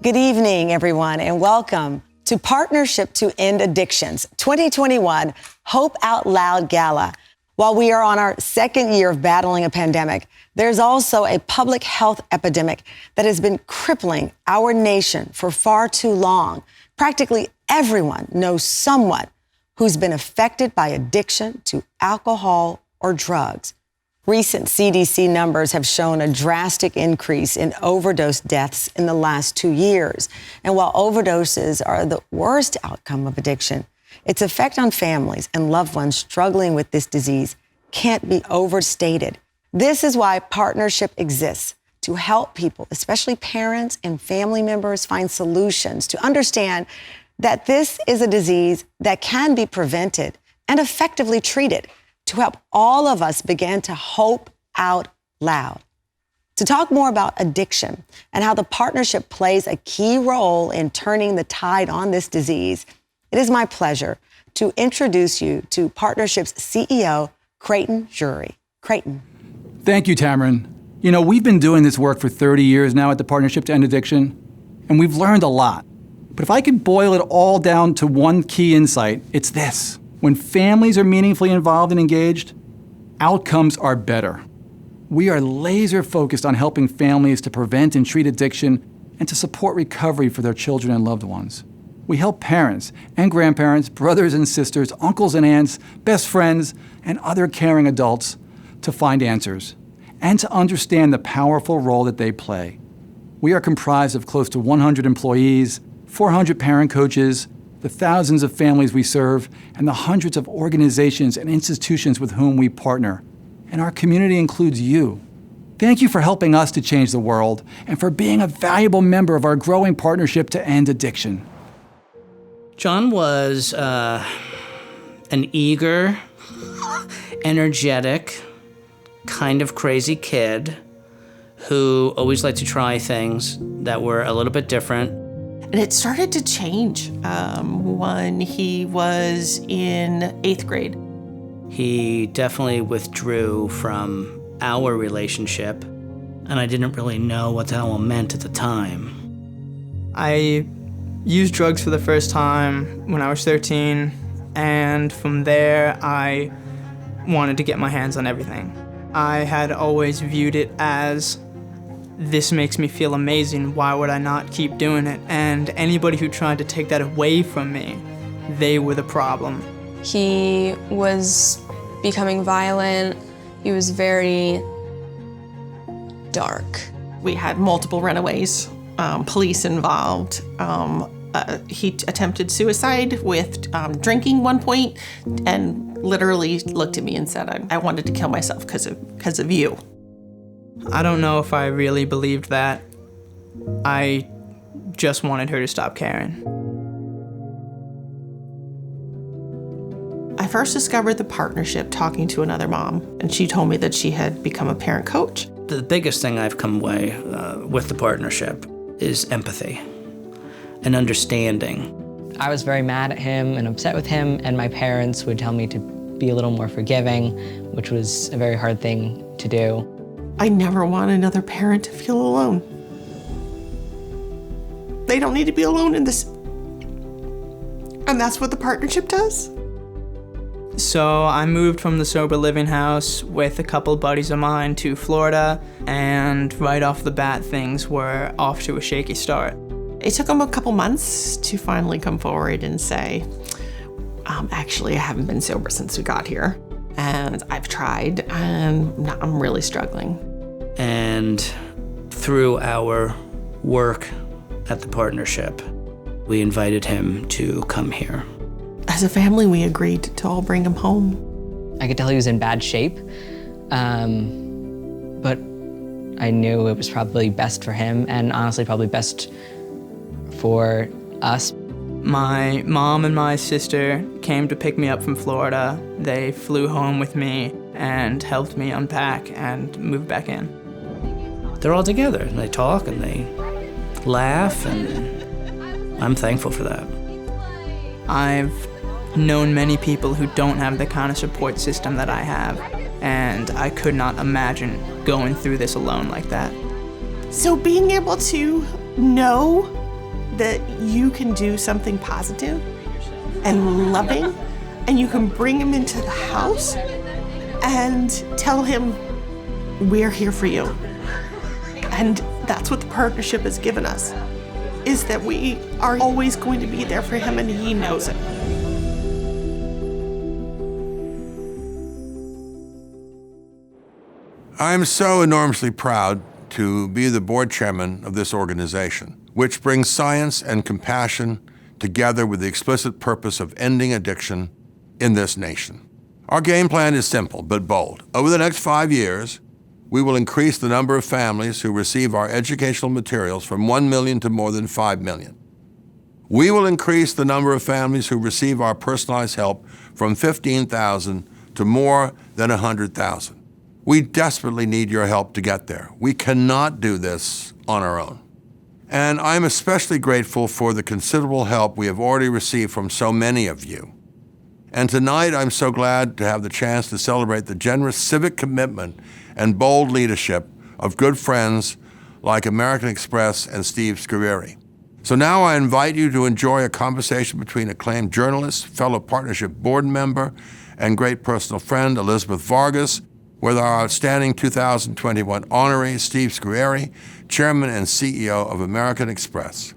Good evening, everyone, and welcome to Partnership to End Addictions 2021 Hope Out Loud Gala. While we are on our second year of battling a pandemic, there's also a public health epidemic that has been crippling our nation for far too long. Practically everyone knows someone who's been affected by addiction to alcohol or drugs. Recent CDC numbers have shown a drastic increase in overdose deaths in the last 2 years. And while overdoses are the worst outcome of addiction, its effect on families and loved ones struggling with this disease can't be overstated. This is why Partnership exists, to help people, especially parents and family members, find solutions, to understand that this is a disease that can be prevented and effectively treated, to help all of us begin to hope out loud. To talk more about addiction and how the Partnership plays a key role in turning the tide on this disease, it is my pleasure to introduce you to Partnership's CEO, Creighton Drury. Creighton. Thank you, Tamron. You know, we've been doing this work for 30 years now at the Partnership to End Addiction, and we've learned a lot. But if I could boil it all down to one key insight, it's this. When families are meaningfully involved and engaged, outcomes are better. We are laser focused on helping families to prevent and treat addiction and to support recovery for their children and loved ones. We help parents and grandparents, brothers and sisters, uncles and aunts, best friends, and other caring adults to find answers and to understand the powerful role that they play. We are comprised of close to 100 employees, 400 parent coaches, the thousands of families we serve, and the hundreds of organizations and institutions with whom we partner. And our community includes you. Thank you for helping us to change the world and for being a valuable member of our growing Partnership to End Addiction. John was an eager, energetic, kind of crazy kid who always liked to try things that were a little bit different. And it started to change when he was in 8th grade. He definitely withdrew from our relationship, and I didn't really know what the hell it meant at the time. I used drugs for the first time when I was 13, and from there I wanted to get my hands on everything. I had always viewed it as, this makes me feel amazing, why would I not keep doing it? And anybody who tried to take that away from me, they were the problem. He was becoming violent. He was very dark. We had multiple runaways, police involved. He attempted suicide with drinking one point and literally looked at me and said, I wanted to kill myself because of you. I don't know if I really believed that. I just wanted her to stop caring. I first discovered the Partnership talking to another mom, and she told me that she had become a parent coach. The biggest thing I've come away with the Partnership is empathy and understanding. I was very mad at him and upset with him, and my parents would tell me to be a little more forgiving, which was a very hard thing to do. I never want another parent to feel alone. They don't need to be alone in this. And that's what the Partnership does. So I moved from the sober living house with a couple buddies of mine to Florida, and right off the bat, things were off to a shaky start. It took them a couple months to finally come forward and say, actually, I haven't been sober since we got here. And I've tried, and I'm really struggling. And through our work at the Partnership, we invited him to come here. As a family, we agreed to all bring him home. I could tell he was in bad shape, but I knew it was probably best for him, and honestly probably best for us. My mom and my sister came to pick me up from Florida. They flew home with me and helped me unpack and move back in. They're all together, and they talk and they laugh, and I'm thankful for that. I've known many people who don't have the kind of support system that I have, and I could not imagine going through this alone like that. So being able to know that you can do something positive and loving, and you can bring him into the house and tell him, we're here for you. And that's what the partnership has given us, is that we are always going to be there for him, and he knows it. I'm so enormously proud to be the board chairman of this organization, which brings science and compassion together with the explicit purpose of ending addiction in this nation. Our game plan is simple but bold. Over the next 5 years, we will increase the number of families who receive our educational materials from 1 million to more than 5 million. We will increase the number of families who receive our personalized help from 15,000 to more than 100,000. We desperately need your help to get there. We cannot do this on our own. And I'm especially grateful for the considerable help we have already received from so many of you. And tonight, I'm so glad to have the chance to celebrate the generous civic commitment and bold leadership of good friends like American Express and Steve Scrieri. So now I invite you to enjoy a conversation between acclaimed journalist, fellow partnership board member, and great personal friend Elizabeth Vargas, with our outstanding 2021 honoree, Steve Scrieri, Chairman and CEO of American Express.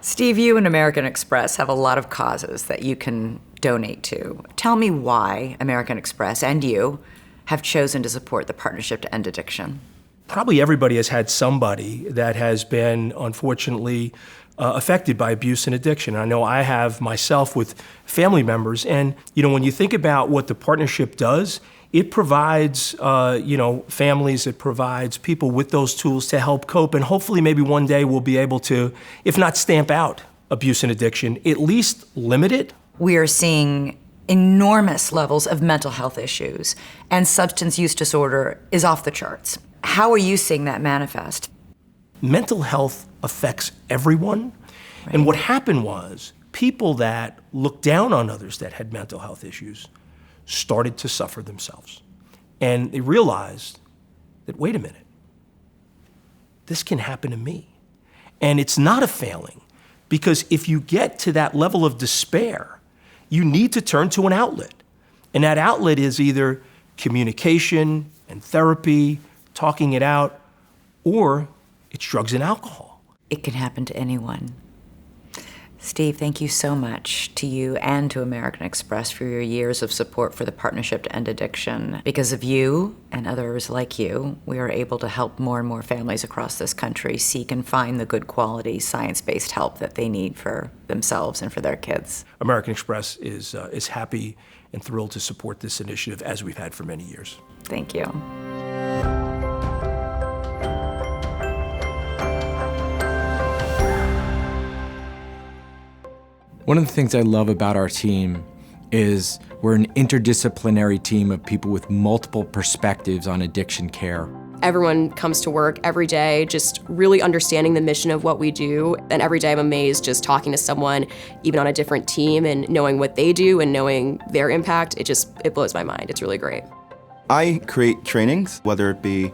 Steve, you and American Express have a lot of causes that you can donate to. Tell me why American Express and you have chosen to support the Partnership to End Addiction. Probably everybody has had somebody that has been, unfortunately, affected by abuse and addiction. I know I have myself with family members. And, when you think about what the partnership does, it provides, families, it provides people with those tools to help cope. And hopefully maybe one day we'll be able to, if not stamp out abuse and addiction, at least limit it. We are seeing enormous levels of mental health issues, and substance use disorder is off the charts. How are you seeing that manifest? Mental health affects everyone. Right. And what happened was people that looked down on others that had mental health issues started to suffer themselves. And they realized that, wait a minute, this can happen to me. And it's not a failing, because if you get to that level of despair, you need to turn to an outlet. And that outlet is either communication and therapy, talking it out, or it's drugs and alcohol. It can happen to anyone. Steve, thank you so much to you and to American Express for your years of support for the Partnership to End Addiction. Because of you and others like you, we are able to help more and more families across this country seek and find the good quality science-based help that they need for themselves and for their kids. American Express is happy and thrilled to support this initiative, as we've had for many years. Thank you. One of the things I love about our team is we're an interdisciplinary team of people with multiple perspectives on addiction care. Everyone comes to work every day just really understanding the mission of what we do, and every day I'm amazed just talking to someone, even on a different team, and knowing what they do and knowing their impact. It blows my mind. It's really great. I create trainings, whether it be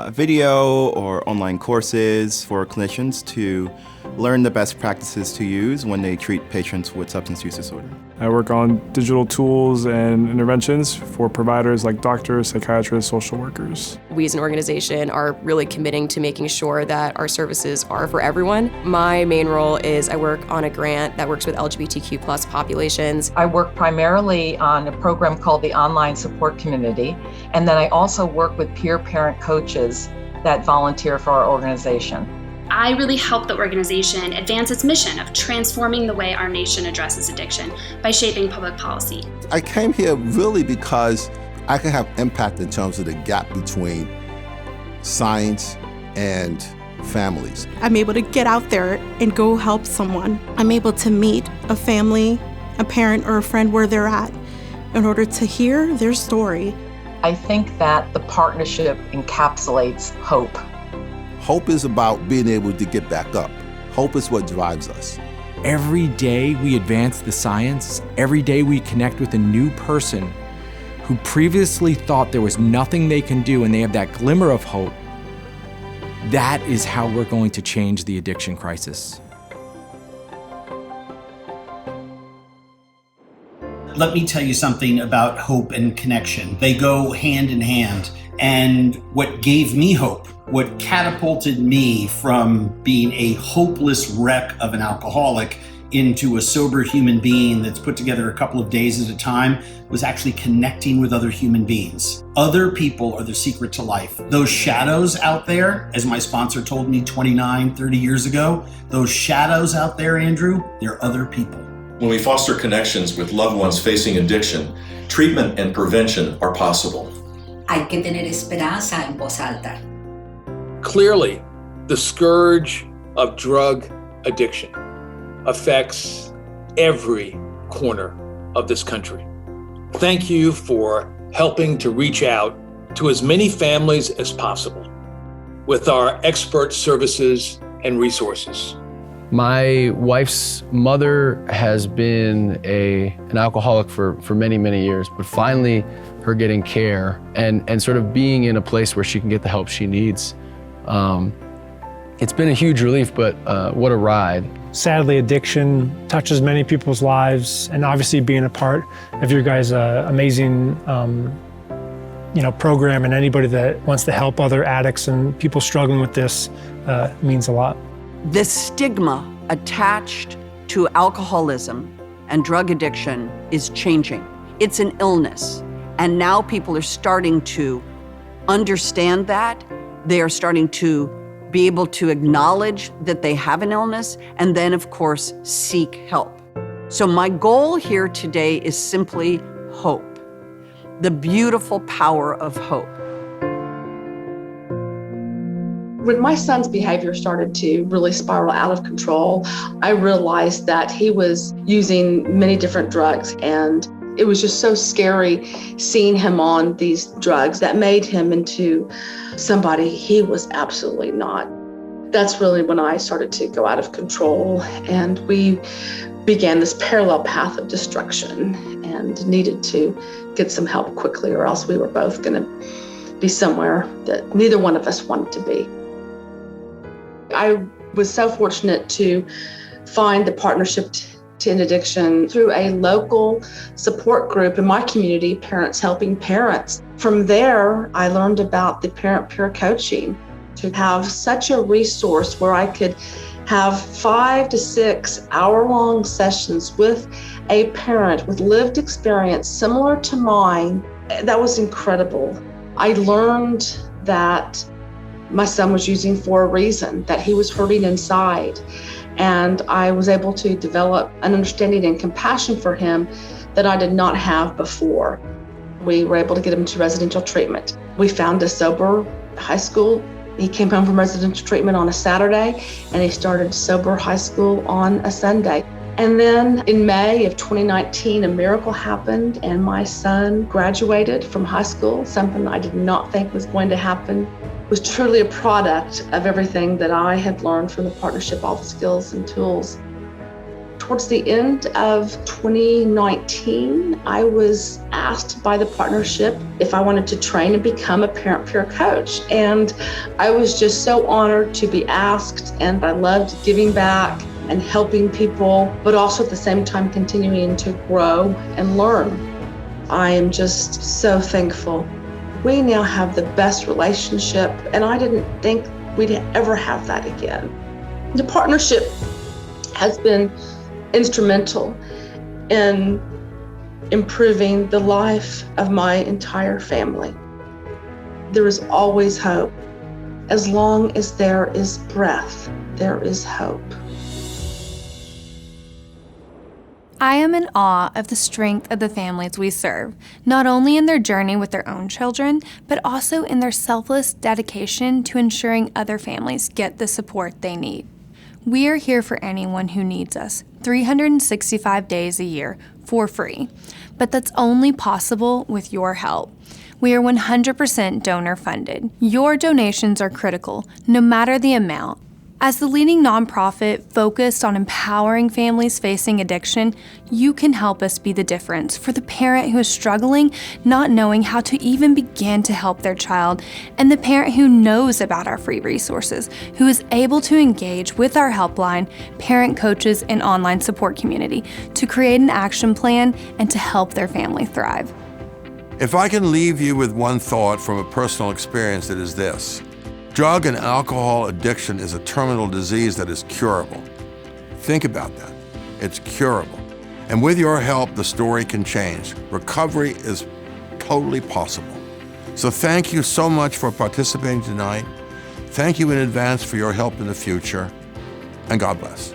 video or online courses for clinicians to learn the best practices to use when they treat patients with substance use disorder. I work on digital tools and interventions for providers like doctors, psychiatrists, social workers. We as an organization are really committing to making sure that our services are for everyone. My main role is I work on a grant that works with LGBTQ+ populations. I work primarily on a program called the Online Support Community, and then I also work with peer parent coaches that volunteer for our organization. I really help the organization advance its mission of transforming the way our nation addresses addiction by shaping public policy. I came here really because I can have impact in terms of the gap between science and families. I'm able to get out there and go help someone. I'm able to meet a family, a parent, or a friend where they're at in order to hear their story. I think that the partnership encapsulates hope. Hope is about being able to get back up. Hope is what drives us. Every day we advance the science, every day we connect with a new person who previously thought there was nothing they can do, and they have that glimmer of hope. That is how we're going to change the addiction crisis. Let me tell you something about hope and connection. They go hand in hand. And what gave me hope, what catapulted me from being a hopeless wreck of an alcoholic into a sober human being that's put together a couple of days at a time, was actually connecting with other human beings. Other people are the secret to life. Those shadows out there, as my sponsor told me 29, 30 years ago, those shadows out there, Andrew, they're other people. When we foster connections with loved ones facing addiction, treatment and prevention are possible. Hay que tener esperanza en voz alta. Clearly, the scourge of drug addiction affects every corner of this country. Thank you for helping to reach out to as many families as possible with our expert services and resources. My wife's mother has been an alcoholic for many, many years, but finally her getting care and sort of being in a place where she can get the help she needs. It's been a huge relief, but what a ride. Sadly, addiction touches many people's lives, and obviously being a part of your guys' amazing program, and anybody that wants to help other addicts and people struggling with this means a lot. The stigma attached to alcoholism and drug addiction is changing. It's an illness, and now people are starting to understand that. They are starting to be able to acknowledge that they have an illness, and then, of course, seek help. So my goal here today is simply hope, the beautiful power of hope. When my son's behavior started to really spiral out of control, I realized that he was using many different drugs, and it was just so scary seeing him on these drugs that made him into somebody he was absolutely not. That's really when I started to go out of control, and we began this parallel path of destruction and needed to get some help quickly, or else we were both going to be somewhere that neither one of us wanted to be. I was so fortunate to find the Partnership to End Addiction through a local support group in my community, Parents Helping Parents. From there, I learned about the parent peer coaching, to have such a resource where I could have 5 to 6 hour-long sessions with a parent with lived experience similar to mine. That was incredible. I learned that my son was using for a reason, that he was hurting inside. And I was able to develop an understanding and compassion for him that I did not have before. We were able to get him to residential treatment. We found a sober high school. He came home from residential treatment on a Saturday, and he started sober high school on a Sunday. And then in May of 2019, a miracle happened, and my son graduated from high school, something I did not think was going to happen. It was truly a product of everything that I had learned from the partnership, all the skills and tools. Towards the end of 2019, I was asked by the partnership if I wanted to train and become a parent peer coach. And I was just so honored to be asked, and I loved giving back and helping people, but also at the same time continuing to grow and learn. I am just so thankful. We now have the best relationship, and I didn't think we'd ever have that again. The partnership has been instrumental in improving the life of my entire family. There is always hope. As long as there is breath, there is hope. I am in awe of the strength of the families we serve, not only in their journey with their own children, but also in their selfless dedication to ensuring other families get the support they need. We are here for anyone who needs us, 365 days a year, for free. But that's only possible with your help. We are 100% donor funded. Your donations are critical, no matter the amount. As the leading nonprofit focused on empowering families facing addiction, you can help us be the difference for the parent who is struggling, not knowing how to even begin to help their child, and the parent who knows about our free resources, who is able to engage with our helpline, parent coaches, and online support community to create an action plan and to help their family thrive. If I can leave you with one thought from a personal experience, it is this. Drug and alcohol addiction is a terminal disease that is curable. Think about that. It's curable. And with your help, the story can change. Recovery is totally possible. So thank you so much for participating tonight. Thank you in advance for your help in the future. And God bless.